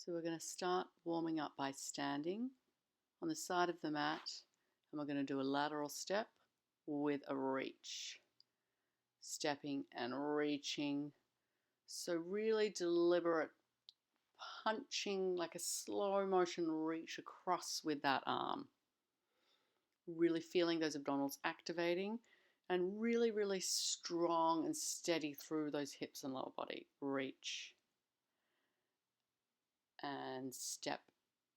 So we're going to start warming up by standing on the side of the mat, and we're going to do a lateral step with a reach. Stepping and reaching. So really deliberate punching, like a slow motion reach across with that arm. Really feeling those abdominals activating and really, really strong and steady through those hips and lower body. Reach. And step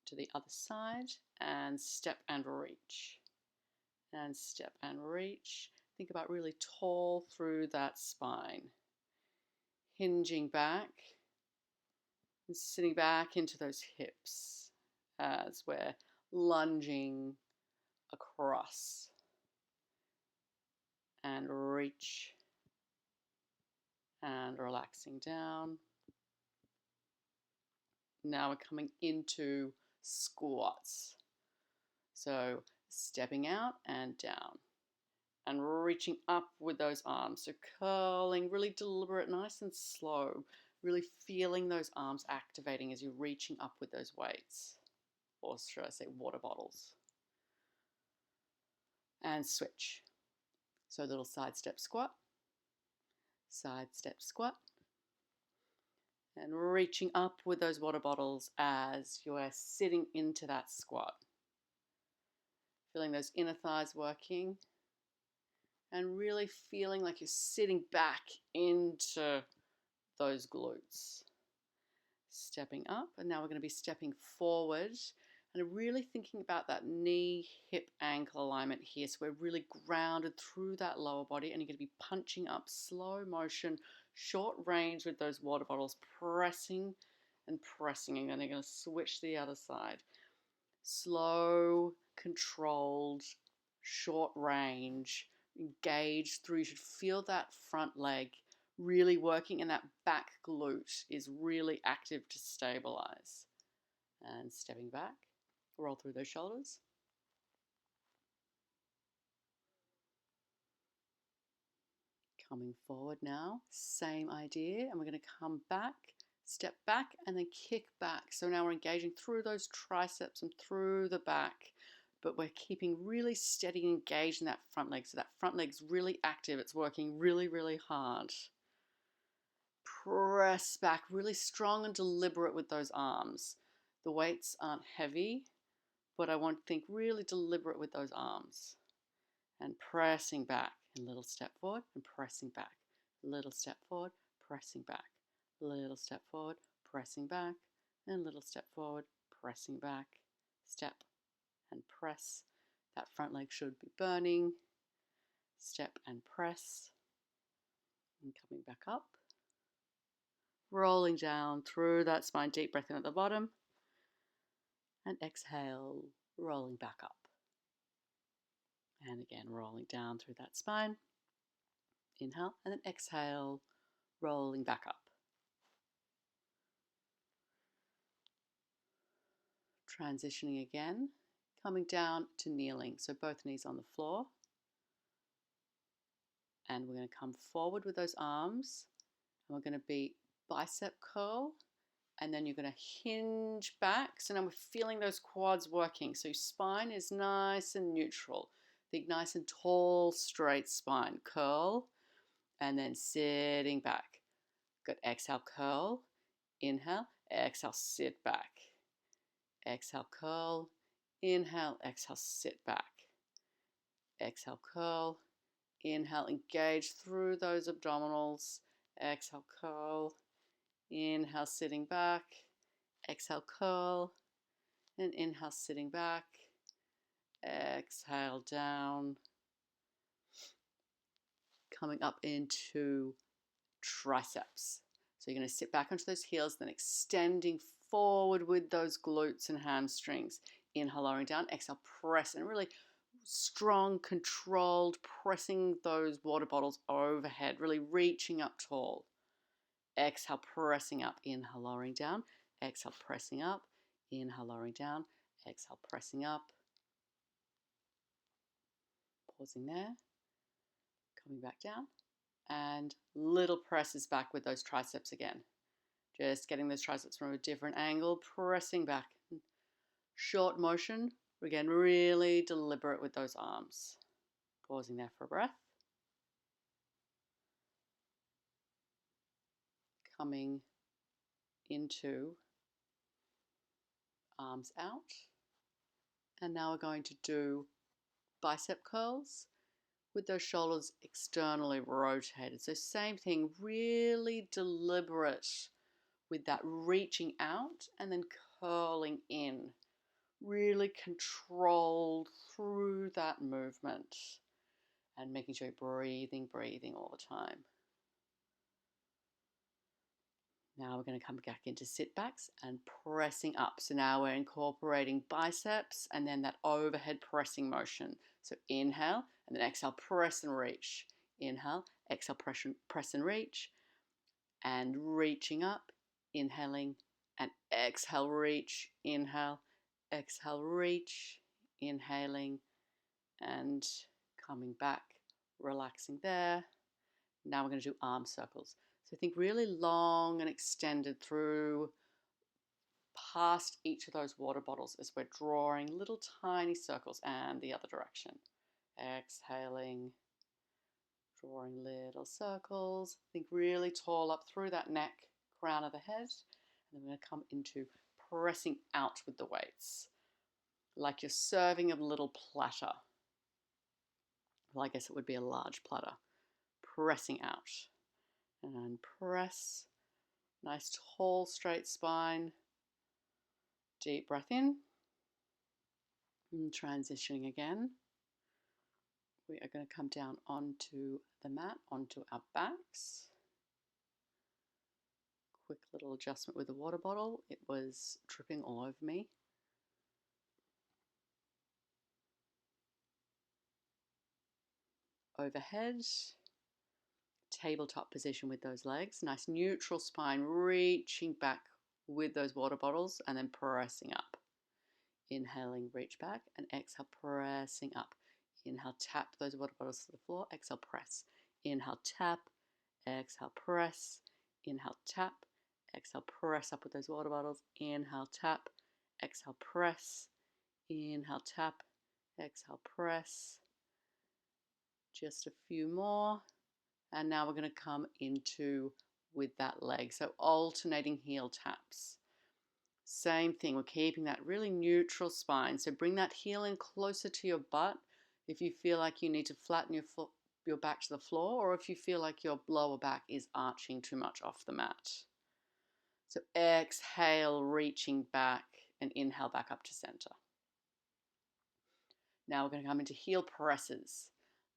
to the other side and step and reach. And step and reach. Think about really tall through that spine. Hinging back and sitting back into those hips as we're lunging across. And reach. And relaxing down. Now we're coming into squats. So stepping out and down. And reaching up with those arms. So curling, really deliberate, nice and slow. Really feeling those arms activating as you're reaching up with those weights. Or should I say water bottles. And switch. So little side step squat. Side step squat. And reaching up with those water bottles as you are sitting into that squat. Feeling those inner thighs working. And really feeling like you're sitting back into those glutes. Stepping up, and now we're going to be stepping forward and really thinking about that knee, hip, ankle alignment here. So we're really grounded through that lower body, and you're going to be punching up slow motion, short range with those water bottles, pressing and pressing, and then you're going to switch to the other side. Slow, controlled, short range, engaged through. You should feel that front leg really working, and that back glute is really active to stabilize. And stepping back, roll through those shoulders. Coming forward now, same idea, and we're going to come back, step back, and then kick back. So now we're engaging through those triceps and through the back, but we're keeping really steady and engaged in that front leg. So that front leg's really active. It's working really, really hard. Press back, really strong and deliberate with those arms. The weights aren't heavy, but I want to think really deliberate with those arms. And pressing back, and little step forward and pressing back. Little step forward, pressing back. Little step forward, pressing back. And little step forward, pressing back. Step and press. That front leg should be burning. Step and press. And coming back up. Rolling down through that spine, deep breath in at the bottom. And exhale, rolling back up. And again, rolling down through that spine. Inhale, and then exhale, rolling back up. Transitioning again, coming down to kneeling. So both knees on the floor. And we're going to come forward with those arms. And we're going to be bicep curl. And then you're going to hinge back. So now we're feeling those quads working. So your spine is nice and neutral. Think nice and tall, straight spine. Curl. And then sitting back. Good. Exhale, curl. Inhale. Exhale, sit back. Exhale, curl. Inhale, exhale, sit back. Exhale, curl. Inhale, engage through those abdominals. Exhale, curl. Inhale, sitting back. Exhale, curl. And inhale, sitting back. Exhale, down. Coming up into triceps. So you're going to sit back onto those heels, then extending forward with those glutes and hamstrings. Inhale, lowering down. Exhale, press, and really strong, controlled, pressing those water bottles overhead, really reaching up tall. Exhale, pressing up. Inhale, lowering down. Exhale, pressing up. Inhale, lowering down. Exhale, pressing up. Pausing there. Coming back down. And little presses back with those triceps again. Just getting those triceps from a different angle, pressing back. Short motion, again, really deliberate with those arms. Pausing there for a breath. Coming into arms out. And now we're going to do bicep curls with those shoulders externally rotated. So same thing, really deliberate with that reaching out and then curling in. Really controlled through that movement and making sure you're breathing all the time. Now we're going to come back into sit backs and pressing up. So now we're incorporating biceps and then that overhead pressing motion. So inhale and then exhale, press and reach. Inhale, exhale, press and reach. And reaching up, inhaling and exhale, reach, inhale, exhale, reach, inhaling and coming back, relaxing there. Now we're going to do arm circles. So think really long and extended through past each of those water bottles as we're drawing little tiny circles and the other direction. Exhaling, drawing little circles. Think really tall up through that neck, crown of the head. And then we're going to come into pressing out with the weights. Like you're serving a little platter. Well, I guess it would be a large platter. Pressing out. And press. Nice tall straight spine. Deep breath in. And transitioning again. We are going to come down onto the mat, onto our backs. Quick little adjustment with the water bottle. It was dripping all over me. Overhead. Tabletop position with those legs. Nice neutral spine, reaching back with those water bottles and then pressing up. Inhaling, reach back and exhale, pressing up. Inhale, tap those water bottles to the floor. Exhale, press. Inhale, tap. Exhale, press. Inhale, tap. Exhale, press up with those water bottles. Inhale, tap. Exhale, press. Inhale, tap. Exhale, press. Just a few more. And now we're going to come into with that leg. So alternating heel taps. Same thing, we're keeping that really neutral spine. So bring that heel in closer to your butt if you feel like you need to flatten your back to the floor, or if you feel like your lower back is arching too much off the mat. So exhale, reaching back, and inhale back up to center. Now we're going to come into heel presses.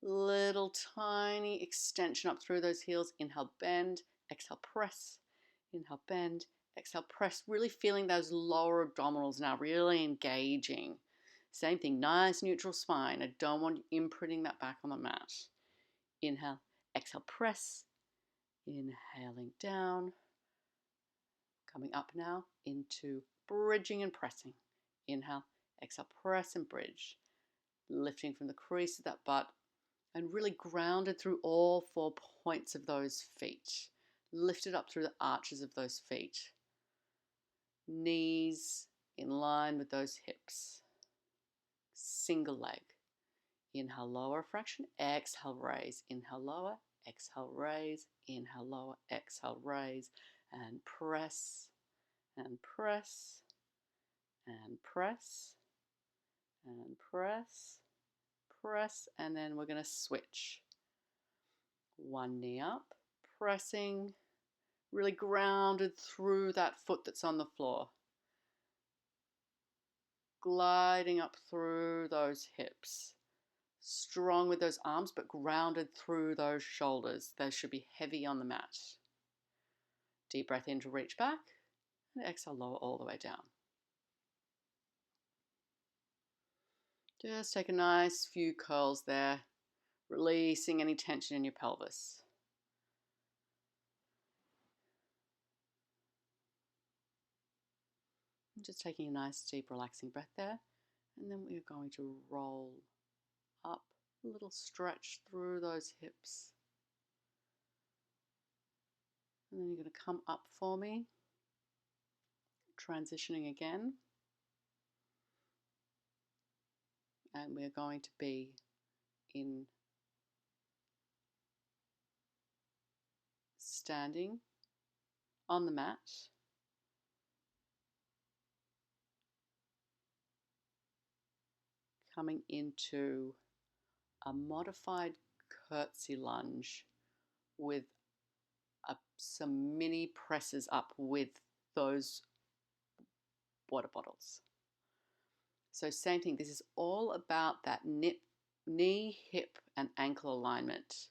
Little tiny extension up through those heels. Inhale, bend, exhale, press. Inhale, bend, exhale, press. Really feeling those lower abdominals now, really engaging. Same thing, nice neutral spine. I don't want you imprinting that back on the mat. Inhale, exhale, press. Inhaling down. Coming up now into bridging and pressing. Inhale, exhale, press and bridge. Lifting from the crease of that butt and really grounded through all 4 points of those feet. Lifted up through the arches of those feet. Knees in line with those hips. Single leg. Inhale, lower fraction. Exhale, raise. Inhale, lower. Exhale, raise. Inhale, lower. Exhale, raise. And press. And press. And press. And press. Press. And then we're going to switch. One knee up. Pressing. Really grounded through that foot that's on the floor. Gliding up through those hips. Strong with those arms, but grounded through those shoulders. Those should be heavy on the mat. Deep breath in to reach back. And exhale, lower all the way down. Just take a nice few curls there. Releasing any tension in your pelvis. Just taking a nice deep relaxing breath there, and then we're going to roll up, a little stretch through those hips, and then you're going to come up for me Transitioning again. And we're going to be in standing on the mat. Coming into a modified curtsy lunge with some mini presses up with those water bottles. So same thing, this is all about that knee, hip, and ankle alignment.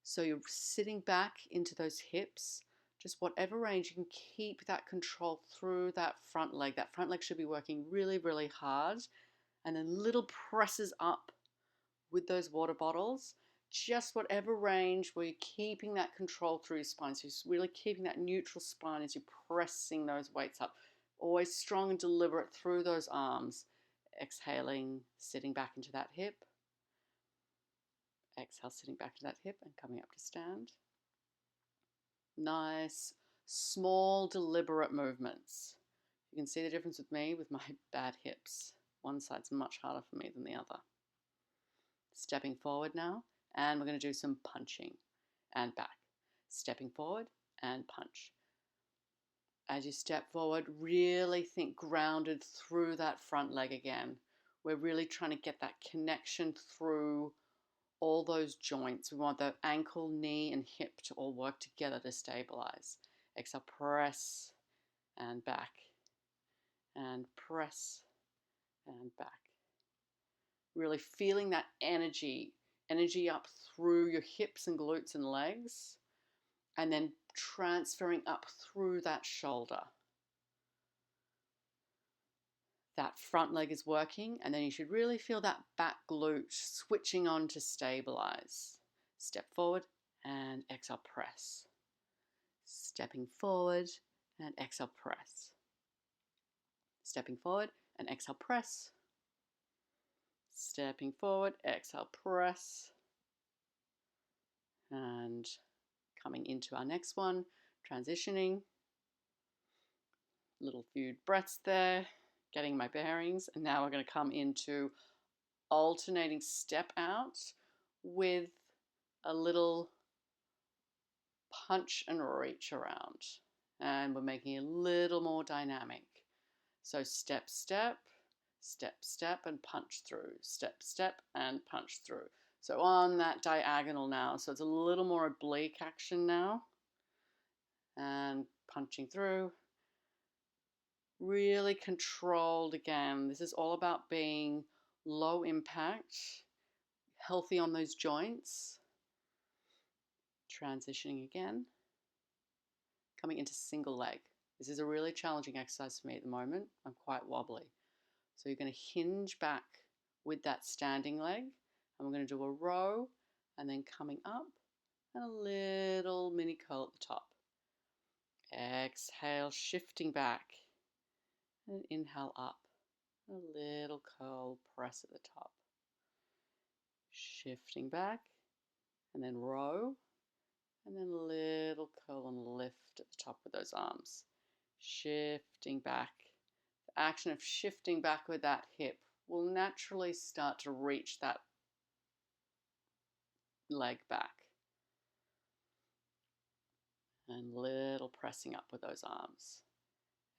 So you're sitting back into those hips, just whatever range, you can keep that control through that front leg. That front leg should be working really, really hard. And then little presses up with those water bottles, just whatever range where you're keeping that control through your spine. So you're really keeping that neutral spine as you're pressing those weights up. Always strong and deliberate through those arms. Exhaling, sitting back into that hip. Exhale, sitting back to that hip and coming up to stand. Nice, small, deliberate movements. You can see the difference with me with my bad hips. One side's much harder for me than the other. Stepping forward now, and we're going to do some punching and back. Stepping forward and punch. As you step forward, really think grounded through that front leg again. We're really trying to get that connection through all those joints. We want the ankle, knee, and hip to all work together to stabilize. Exhale, press and back, and press and back. Really feeling that energy up through your hips and glutes and legs, and then transferring up through that shoulder. That front leg is working, and then you should really feel that back glute switching on to stabilize. Step forward and exhale, press. Stepping forward and exhale, press. Stepping forward and exhale, press. Stepping forward, exhale, press. And coming into our next one, transitioning. Little few breaths there, getting my bearings. And now we're going to come into alternating step out with a little punch and reach around. And we're making it a little more dynamic. So step, step, step, step, and punch through. Step, step, and punch through. So on that diagonal now. So it's a little more oblique action now. And punching through. Really controlled again. This is all about being low impact, healthy on those joints. Transitioning again. Coming into single leg. This is a really challenging exercise for me at the moment. I'm quite wobbly. So you're going to hinge back with that standing leg. And we're going to do a row and then coming up and a little mini curl at the top. Exhale, shifting back. And inhale up. A little curl press at the top. Shifting back. And then row. And then a little curl and lift at the top with those arms. Shifting back. The action of shifting back with that hip will naturally start to reach that leg back. And little pressing up with those arms.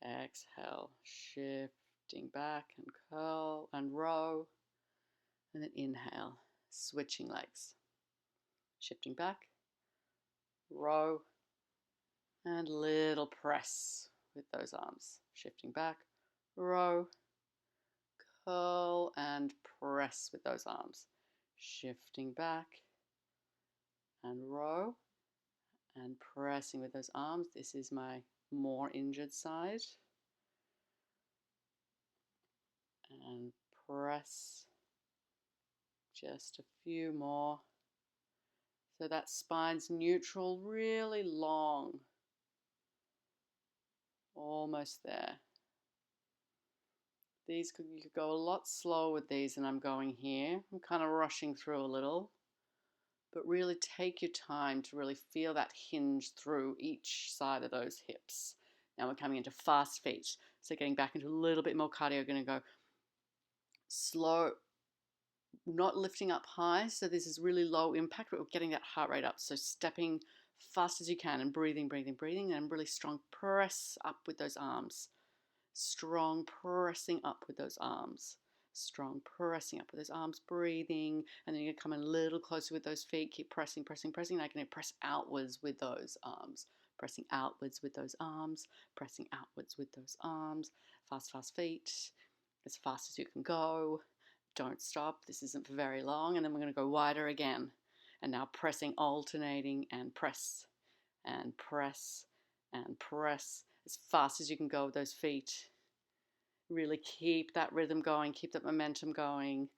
Exhale, shifting back and curl and row. And then inhale, switching legs. Shifting back, row, and little press with those arms. Shifting back, row, curl and press with those arms. Shifting back and row and pressing with those arms. This is my more injured side. And press. Just a few more. So that spine's neutral, really long. Almost there. You could go a lot slower with these than I'm going here. I'm kind of rushing through a little. But really take your time to really feel that hinge through each side of those hips. Now we're coming into fast feet. So getting back into a little bit more cardio. We're going to go slow, not lifting up high. So this is really low impact, but we're getting that heart rate up. So stepping fast as you can and breathing, breathing, breathing, and really strong press up with those arms. Strong pressing up with those arms. Strong pressing up with those arms, breathing, and then you're going to come in a little closer with those feet. Keep pressing, pressing, pressing. Now you're going to press outwards with those arms. Pressing outwards with those arms. Pressing outwards with those arms. Fast, fast feet. As fast as you can go. Don't stop. This isn't for very long. And then we're going to go wider again. And now pressing, alternating, and press. And press. And press. As fast as you can go with those feet. Really keep that rhythm going, keep that momentum going,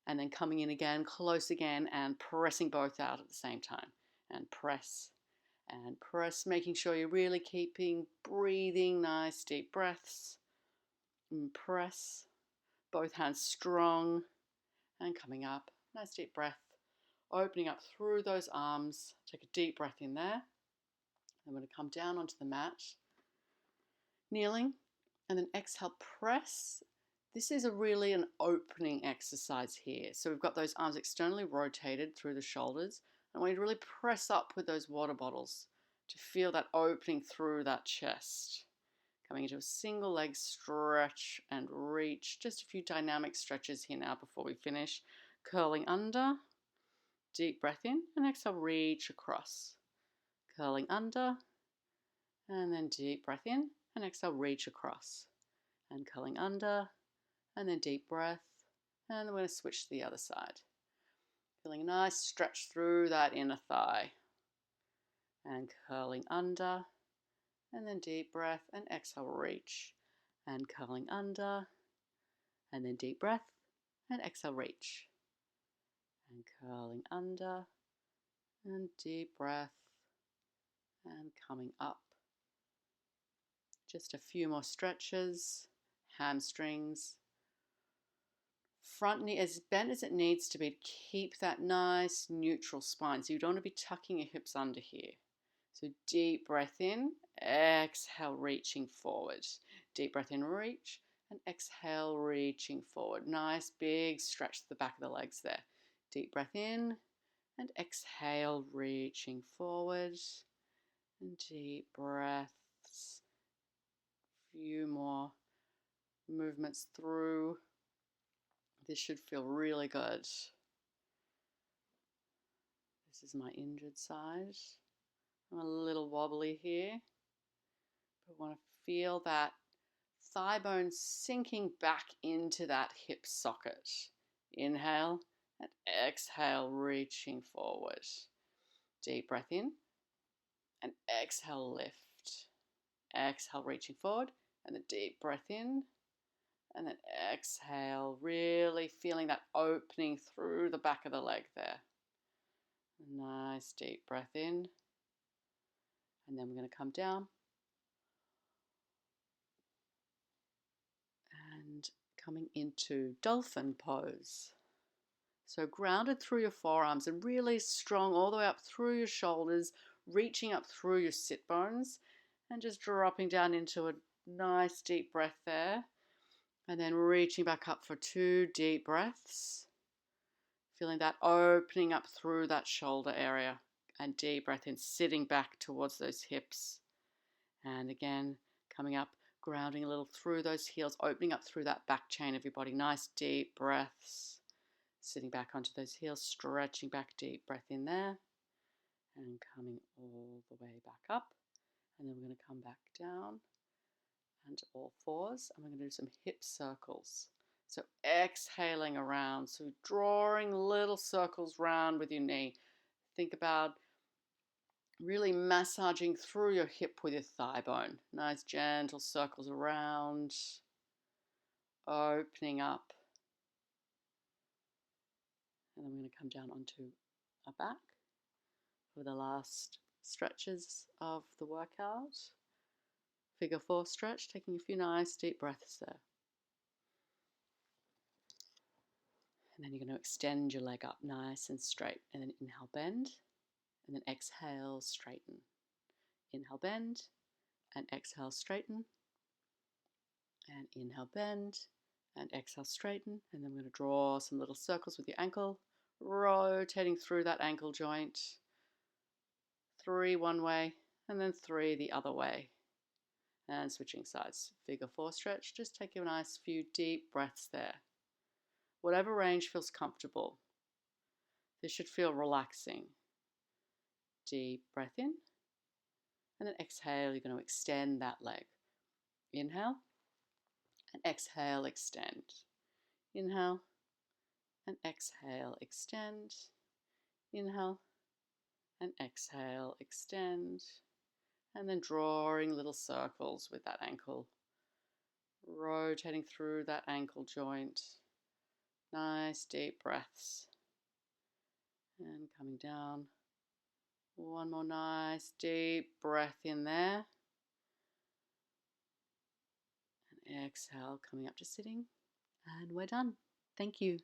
and then coming in again, close again, and pressing both out at the same time. And press, making sure you're really keeping breathing, nice deep breaths. And press, both hands strong, and coming up, nice deep breath. Opening up through those arms, take a deep breath in there. I'm going to come down onto the mat, kneeling. And then exhale, press. This is really an opening exercise here. So we've got those arms externally rotated through the shoulders. And we really press up with those water bottles to feel that opening through that chest. Coming into a single leg stretch and reach. Just a few dynamic stretches here now before we finish. Curling under, deep breath in, and exhale, reach across. Curling under, and then deep breath in. And exhale, reach across. And curling under, and then deep breath. And then we're going to switch to the other side. Feeling a nice stretch through that inner thigh. And curling under, and then deep breath, and exhale, reach. And curling under, and then deep breath, and exhale, reach. And curling under, and deep breath, and coming up. Just a few more stretches, hamstrings. Front knee as bent as it needs to be to keep that nice neutral spine. So you don't want to be tucking your hips under here. So deep breath in, exhale, reaching forward. Deep breath in, reach, and exhale, reaching forward. Nice big stretch to the back of the legs there. Deep breath in, and exhale, reaching forward. And deep breaths. Few more movements through. This should feel really good. This is my injured side. I'm a little wobbly here, but want to feel that thigh bone sinking back into that hip socket. Inhale and exhale, reaching forward. Deep breath in and exhale, lift. Exhale, reaching forward, and the deep breath in. And then exhale, really feeling that opening through the back of the leg there. Nice deep breath in. And then we're going to come down. And coming into dolphin pose. So grounded through your forearms and really strong all the way up through your shoulders, reaching up through your sit bones and just dropping down into a nice deep breath there. And then reaching back up for 2 deep breaths. Feeling that opening up through that shoulder area. And deep breath in, sitting back towards those hips. And again, coming up, grounding a little through those heels, opening up through that back chain of your body. Nice deep breaths. Sitting back onto those heels, stretching back, deep breath in there. And coming all the way back up. And then we're going to come back down. And all fours, and we're going to do some hip circles. So exhaling around, so drawing little circles round with your knee. Think about really massaging through your hip with your thigh bone. Nice gentle circles around, opening up. And then we're going to come down onto our back for the last stretches of the workout. Figure 4 stretch, taking a few nice deep breaths there. And then you're going to extend your leg up nice and straight. And then inhale, bend. And then exhale, straighten. Inhale, bend. and exhale, straighten, and inhale, bend, and exhale, straighten. And then we're going to draw some little circles with your ankle, rotating through that ankle joint. 3 one way, and then 3 the other way. And switching sides. Figure 4 stretch. Just take a nice few deep breaths there. Whatever range feels comfortable. This should feel relaxing. Deep breath in. And then exhale, you're going to extend that leg. Inhale. And exhale, extend. Inhale. And exhale, extend. Inhale. And exhale, extend. And then drawing little circles with that ankle. Rotating through that ankle joint. Nice deep breaths. And coming down. One more nice deep breath in there. And exhale, coming up to sitting. And we're done. Thank you.